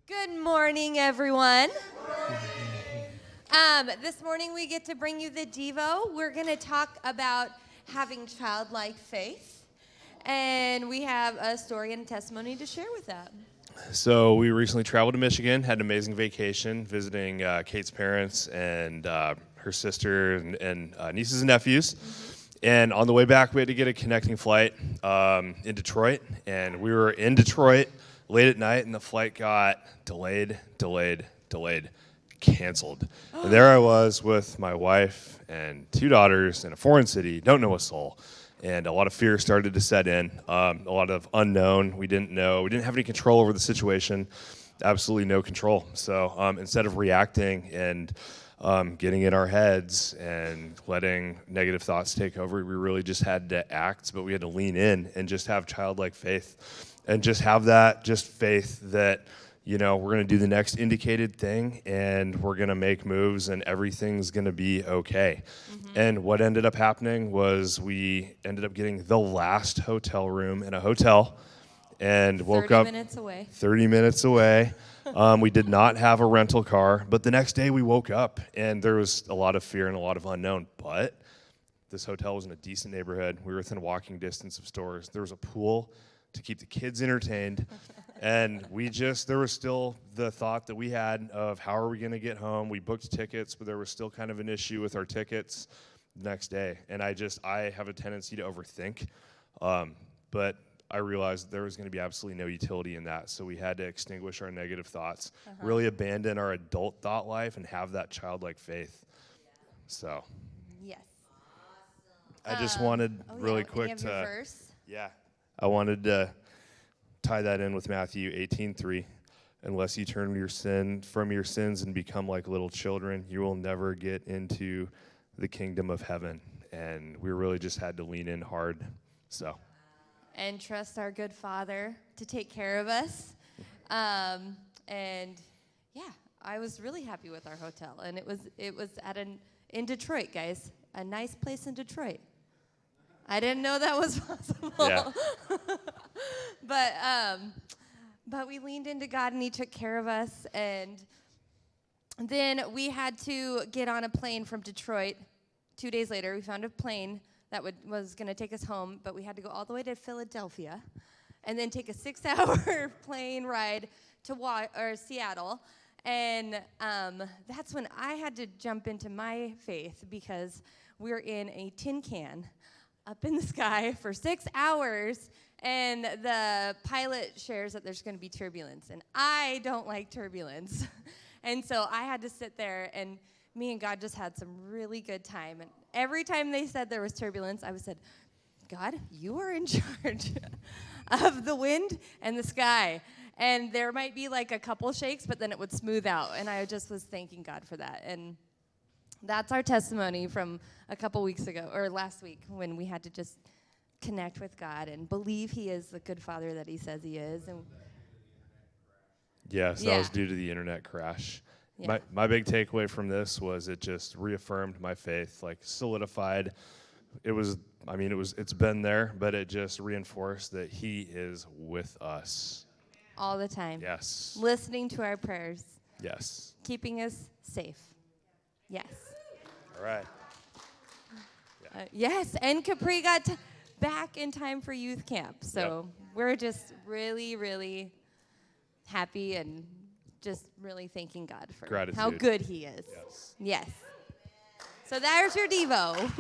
Good morning, everyone. This morning we get to bring you the Devo. We're going to talk about having childlike faith, and we have a story and a testimony to share with that. So we recently traveled to Michigan, had an amazing vacation, visiting Kate's parents and her sister and nieces and nephews. Mm-hmm. And on the way back, we had to get a connecting flight in Detroit, and we were in Detroit late at night, and the flight got delayed, canceled. And there I was with my wife and two daughters in a foreign city, don't know a soul. And a lot of fear started to set in, a lot of unknown. We didn't know. We didn't have any control over the situation, absolutely no control. So instead of reacting and getting in our heads and letting negative thoughts take over, we really just had to act, but we had to lean in and just have childlike faith and just have that just faith that, you know, we're going to do the next indicated thing and we're going to make moves and everything's going to be okay. Mm-hmm. And what ended up happening was we ended up getting the last hotel room in a hotel and woke up 30 minutes away. We did not have a rental car, but the next day we woke up and there was a lot of fear and a lot of unknown. But this hotel was in a decent neighborhood. We were within walking distance of stores. There was a pool to keep the kids entertained. And there was still the thought that we had of how are we going to get home? We booked tickets, but there was still kind of an issue with our tickets the next day. And I have a tendency to overthink. But I realized there was going to be absolutely no utility in that. So we had to extinguish our negative thoughts, really abandon our adult thought life and have that childlike faith. So. Yes. I just wanted really quick to. Verse? Yeah. I wanted to tie that in with Matthew 18:3. Unless you turn from your sins and become like little children, you will never get into the kingdom of heaven. And we really just had to lean in hard. So. And trust our good Father to take care of us. And yeah, I was really happy with our hotel. And it was in Detroit, guys, a nice place in Detroit. I didn't know that was possible. Yeah. But we leaned into God and He took care of us. And then we had to get on a plane from Detroit. 2 days later, we found a plane that was going to take us home, but we had to go all the way to Philadelphia and then take a 6-hour plane ride to Seattle. And that's when I had to jump into my faith because we're in a tin can up in the sky for 6 hours, and the pilot shares that there's going to be turbulence, and I don't like turbulence. And so I had to sit there, and me and God just had some really good time. And every time they said there was turbulence, I said, God, you are in charge of the wind and the sky. And there might be like a couple shakes, but then it would smooth out. And I just was thanking God for that. And that's our testimony from a couple weeks ago, or last week, when we had to just connect with God and believe He is the good Father that He says He is. And yes, that was due to the internet crash. Yeah. My big takeaway from this was it just reaffirmed my faith, like solidified. It's been there, but it just reinforced that He is with us. All the time. Yes. Listening to our prayers. Yes. Keeping us safe. Yes. All right. Yeah. Yes, and Capri got back in time for youth camp. So We're just really, really happy and just really thanking God for gratitude. How good He is. Yes. So there's your Devo.